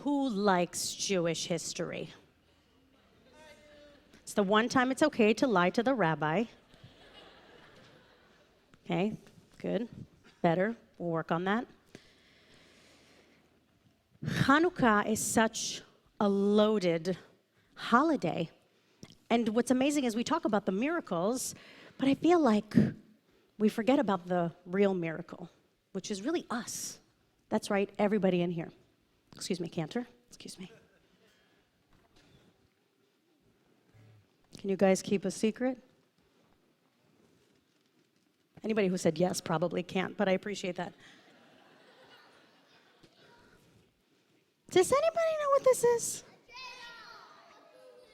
Who likes Jewish history? It's the one time it's okay to lie to the rabbi. Okay, good, better, we'll work on that. Chanukah is such a loaded holiday. And what's amazing is we talk about the miracles, but I feel like we forget about the real miracle, which is really us. That's right, everybody in here. Excuse me, Cantor, excuse me. Can you guys keep a secret? Anybody who said yes probably can't, but I appreciate that. Does anybody know what this is?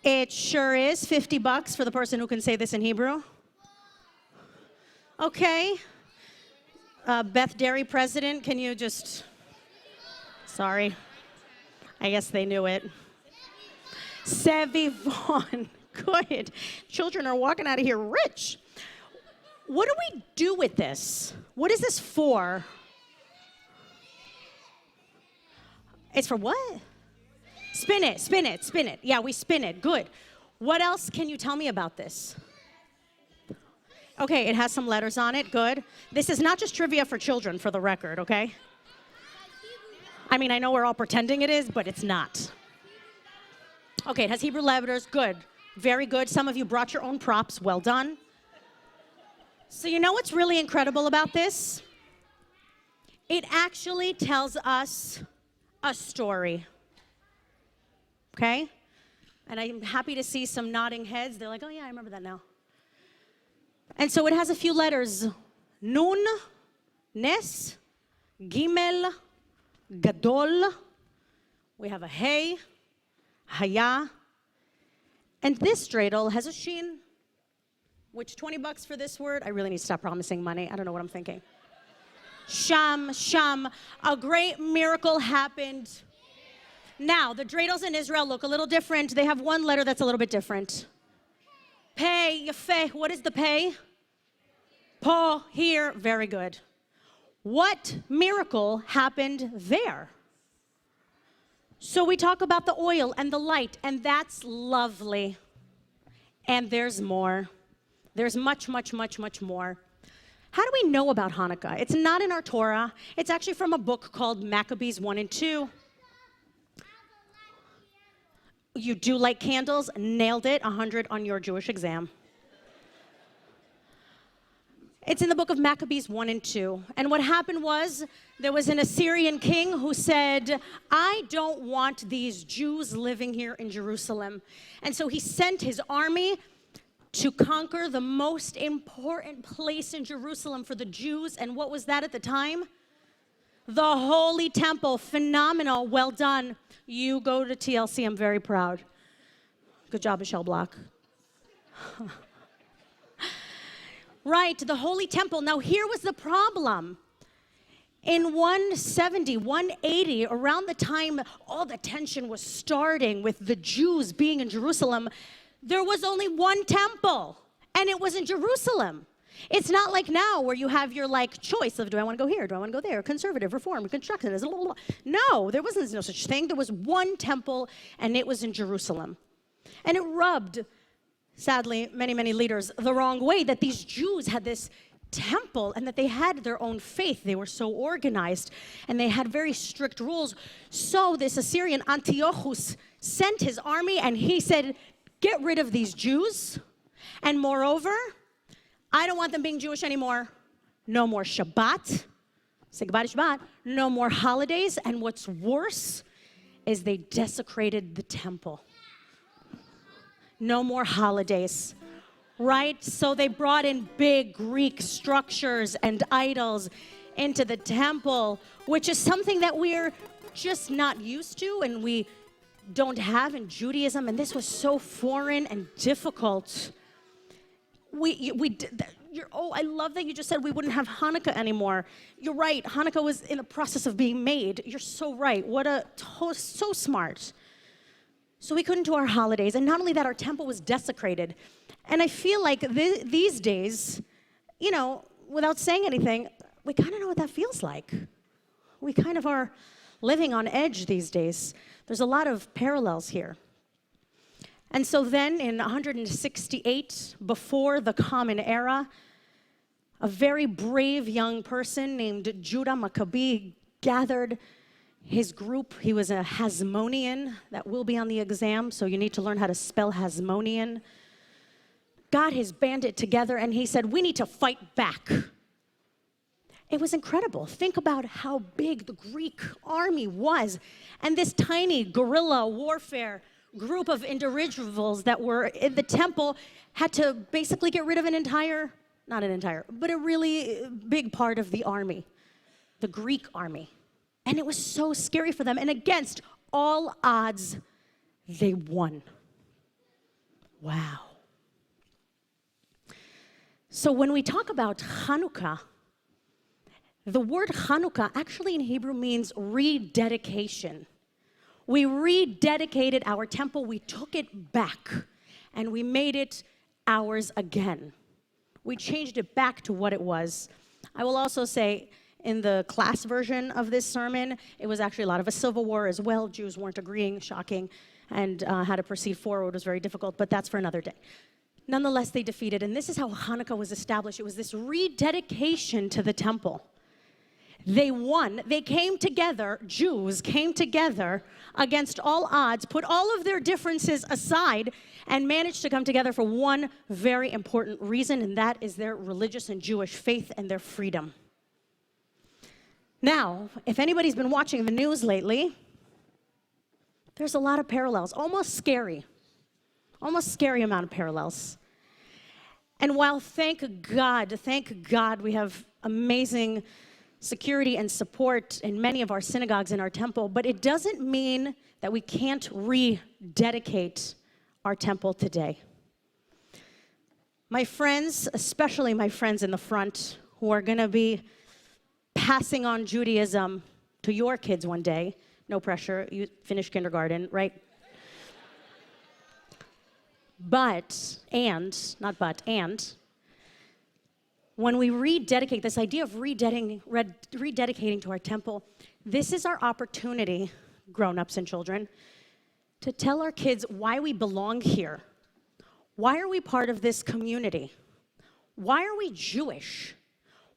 It sure is. $50 for the person who can say this in Hebrew. Okay. Beth Dairy president, can you just... Sorry. I guess they knew it. Sevivon. Good. Children are walking out of here rich. What do we do with this? What is this for? It's for what? Spin it, spin it, spin it. Yeah, we spin it. Good. What else can you tell me about this? Okay, it has some letters on it. Good. This is not just trivia for children, for the record, okay? I mean, I know we're all pretending it is, but it's not. Okay, it has Hebrew letters. Good. Very good. Some of you brought your own props. Well done. So you know what's really incredible about this? It actually tells us a story. Okay? And I'm happy to see some nodding heads. They're like, oh yeah, I remember that now. And so it has a few letters. Nun, Nes, Gimel, Gadol. We have a Hey, Haya. And this dreidel has a Shin, which $20 for this word. I really need to stop promising money. I don't know what I'm thinking. Sham, Sham. A great miracle happened. Now, the dreidels in Israel look a little different. They have one letter that's a little bit different. Pei, Yafeh. What is the pei? Po, here. Very good. What miracle happened there? So we talk about the oil and the light, and that's lovely. And there's more. There's much, much, much, much more. How do we know about Hanukkah? It's not in our Torah. It's actually from a book called Maccabees 1 and 2. You do light candles? Nailed it. 100 on your Jewish exam. It's in the book of Maccabees 1 and 2. And what happened was, there was an Assyrian king who said, I don't want these Jews living here in Jerusalem. And so he sent his army to conquer the most important place in Jerusalem for the Jews. And what was that at the time? The Holy Temple. Phenomenal. Well done. You go to TLC. I'm very proud. Good job, Michelle Block. Right, the Holy Temple. Now, here was the problem. In 170, 180, around the time all the tension was starting with the Jews being in Jerusalem, there was only one temple, and it was in Jerusalem. It's not like now where you have your choice of, do I want to go here, do I want to go there, conservative, reform, constructionist, blah, blah, blah. No, there wasn't no such thing. There was one temple, and it was in Jerusalem. And it rubbed, sadly, many, many leaders the wrong way, that these Jews had this temple and that they had their own faith. They were so organized and they had very strict rules. So this Assyrian Antiochus sent his army and he said, get rid of these Jews. And moreover, I don't want them being Jewish anymore. No more Shabbat. Say goodbye to Shabbat. No more holidays. And what's worse is they desecrated the temple. No more holidays, right? So they brought in big Greek structures and idols into the temple, which is something that we're just not used to and we don't have in Judaism. And this was so foreign and difficult. I love that you just said we wouldn't have Hanukkah anymore. You're right. Hanukkah was in the process of being made. You're so right. So smart. So we couldn't do our holidays. And not only that, our temple was desecrated. And I feel like these days, you know, without saying anything, we kind of know what that feels like. We kind of are living on edge these days. There's a lot of parallels here. And so then in 168, before the Common Era, a very brave young person named Judah Maccabee gathered his group. He was a Hasmonean. That will be on the exam, so you need to learn how to spell Hasmonean. Got his bandit together, and he said, we need to fight back. It was incredible. Think about how big the Greek army was. And this tiny guerrilla warfare group of individuals that were in the temple had to basically get rid of but a really big part of the army, the Greek army. And it was so scary for them. And against all odds, they won. Wow. So when we talk about Chanukah, the word Chanukah actually in Hebrew means rededication. We rededicated our temple, we took it back, and we made it ours again. We changed it back to what it was. I will also say, in the class version of this sermon, it was actually a lot of a civil war as well. Jews weren't agreeing, shocking, and how to proceed forward was very difficult, but that's for another day. Nonetheless, they defeated, and this is how Hanukkah was established. It was this rededication to the temple. They won. They came together, Jews came together against all odds, put all of their differences aside, and managed to come together for one very important reason, and that is their religious and Jewish faith and their freedom. Now, if anybody's been watching the news lately, there's a lot of parallels, almost scary amount of parallels. And while thank God we have amazing security and support in many of our synagogues in our temple, but it doesn't mean that we can't rededicate our temple today. My friends, especially my friends in the front, who are going to be passing on Judaism to your kids one day, no pressure, you finish kindergarten, right? And when we rededicate, this idea of rededicating to our temple, this is our opportunity, grown-ups and children, to tell our kids why we belong here. Why are we part of this community? Why are we Jewish?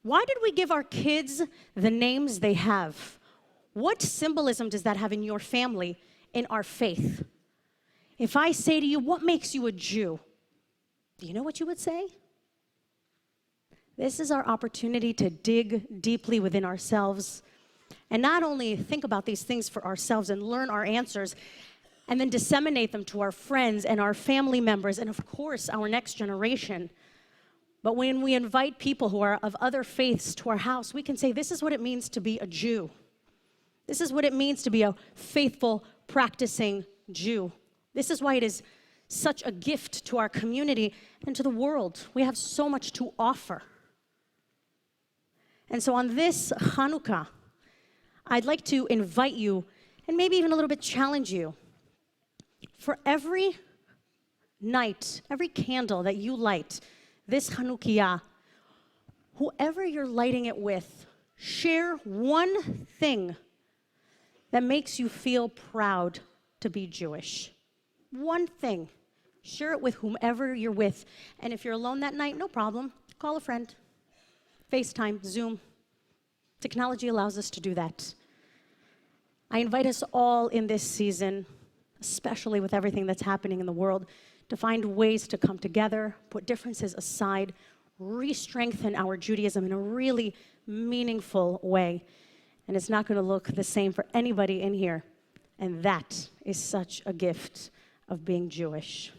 Why did we give our kids the names they have? What symbolism does that have in your family, in our faith? If I say to you, what makes you a Jew? Do you know what you would say? This is our opportunity to dig deeply within ourselves and not only think about these things for ourselves and learn our answers and then disseminate them to our friends and our family members and, of course, our next generation. But when we invite people who are of other faiths to our house, we can say, this is what it means to be a Jew. This is what it means to be a faithful, practicing Jew. This is why it is such a gift to our community and to the world. We have so much to offer. And so on this Chanukah, I'd like to invite you, and maybe even a little bit challenge you, for every night, every candle that you light, this Chanukiah, whoever you're lighting it with, share one thing that makes you feel proud to be Jewish. One thing. Share it with whomever you're with. And if you're alone that night, no problem. Call a friend. FaceTime, Zoom. Technology allows us to do that. I invite us all in this season, especially with everything that's happening in the world, to find ways to come together, put differences aside, re-strengthen our Judaism in a really meaningful way. And it's not going to look the same for anybody in here. And that is such a gift of being Jewish.